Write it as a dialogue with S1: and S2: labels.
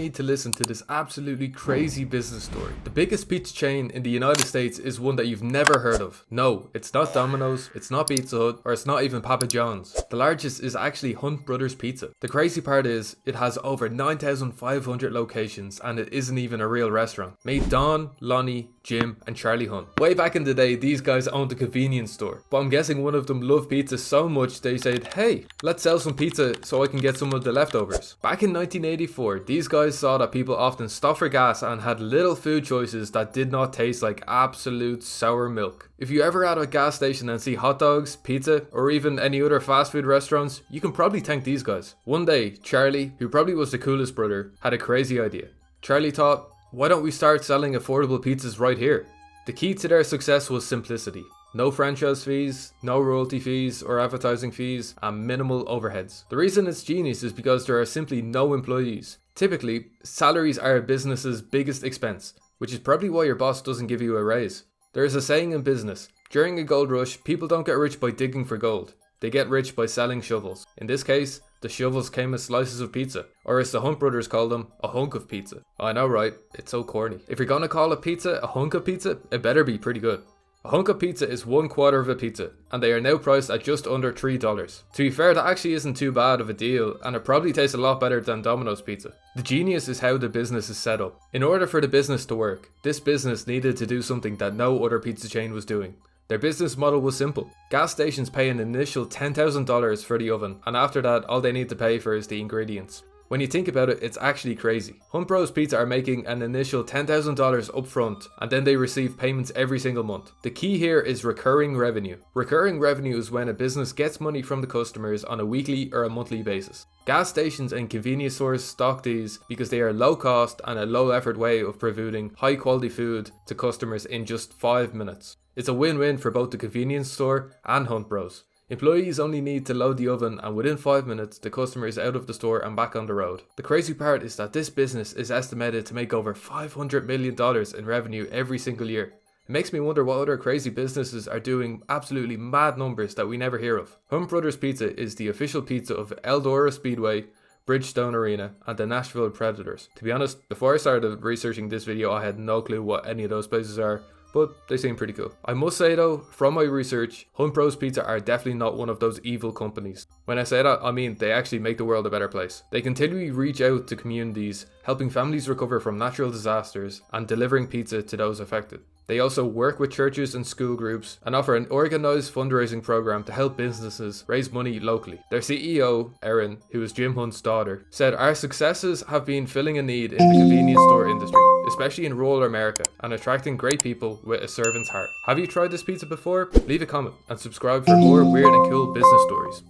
S1: me to listen to this absolutely crazy business story. The biggest pizza chain in the United States is one that you've never heard of. No, it's not Domino's, it's not Pizza Hut, or it's not even Papa John's. The largest is actually Hunt Brothers Pizza. The crazy part is, it has over 9,500 locations and it isn't even a real restaurant. Made Don, Lonnie, Jim, and Charlie Hunt. Way back in the day, these guys owned a convenience store, but I'm guessing one of them loved pizza so much they said, hey, let's sell some pizza so I can get some of the leftovers. Back in 1984, these guys saw that people often stopped for gas and had little food choices that did not taste like absolute sour milk. If you ever at a gas station and see hot dogs, pizza, or even any other fast food restaurants, you can probably thank these guys. One day, Charlie, who probably was the coolest brother, had a crazy idea. Charlie thought, why don't we start selling affordable pizzas right here? The key to their success was simplicity. No franchise fees, no royalty fees or advertising fees, and minimal overheads. The reason it's genius is because there are simply no employees. Typically, salaries are a business's biggest expense, which is probably why your boss doesn't give you a raise. There is a saying in business, during a gold rush, people don't get rich by digging for gold. They get rich by selling shovels. In this case, the shovels came as slices of pizza, or as the Hunt brothers call them, a hunk of pizza. I know, right? It's so corny. If you're gonna call a pizza a hunk of pizza, it better be pretty good. A hunk of pizza is 1/4 of a pizza, and they are now priced at just under $3. To be fair, that actually isn't too bad of a deal, and it probably tastes a lot better than Domino's Pizza. The genius is how the business is set up. In order for the business to work, this business needed to do something that no other pizza chain was doing. Their business model was simple. Gas stations pay an initial $10,000 for the oven, and after that, all they need to pay for is the ingredients. When you think about it, it's actually crazy. Hunt Bros Pizza are making an initial $10,000 up front, and then they receive payments every single month. The key here is recurring revenue. Recurring revenue is when a business gets money from the customers on a weekly or a monthly basis. Gas stations and convenience stores stock these because they are low cost and a low effort way of providing high quality food to customers in just 5 minutes. It's a win-win for both the convenience store and Hunt Bros. Employees only need to load the oven, and within 5 minutes the customer is out of the store and back on the road. The crazy part is that this business is estimated to make over $500 million in revenue every single year. It makes me wonder what other crazy businesses are doing absolutely mad numbers that we never hear of. Hunt Brothers Pizza is the official pizza of Eldora Speedway, Bridgestone Arena, and the Nashville Predators. To be honest, before I started researching this video, I had no clue what any of those places are, but they seem pretty cool. I must say though, from my research, Hunt Bros Pizza are definitely not one of those evil companies. When I say that, I mean they actually make the world a better place. They continually reach out to communities, helping families recover from natural disasters and delivering pizza to those affected. They also work with churches and school groups and offer an organised fundraising program to help businesses raise money locally. Their CEO, Erin, who is Jim Hunt's daughter, said, our successes have been filling a need in the convenience store industry, especially in rural America, and attracting great people with a servant's heart. Have you tried this pizza before? Leave a comment and subscribe for more weird and cool business stories.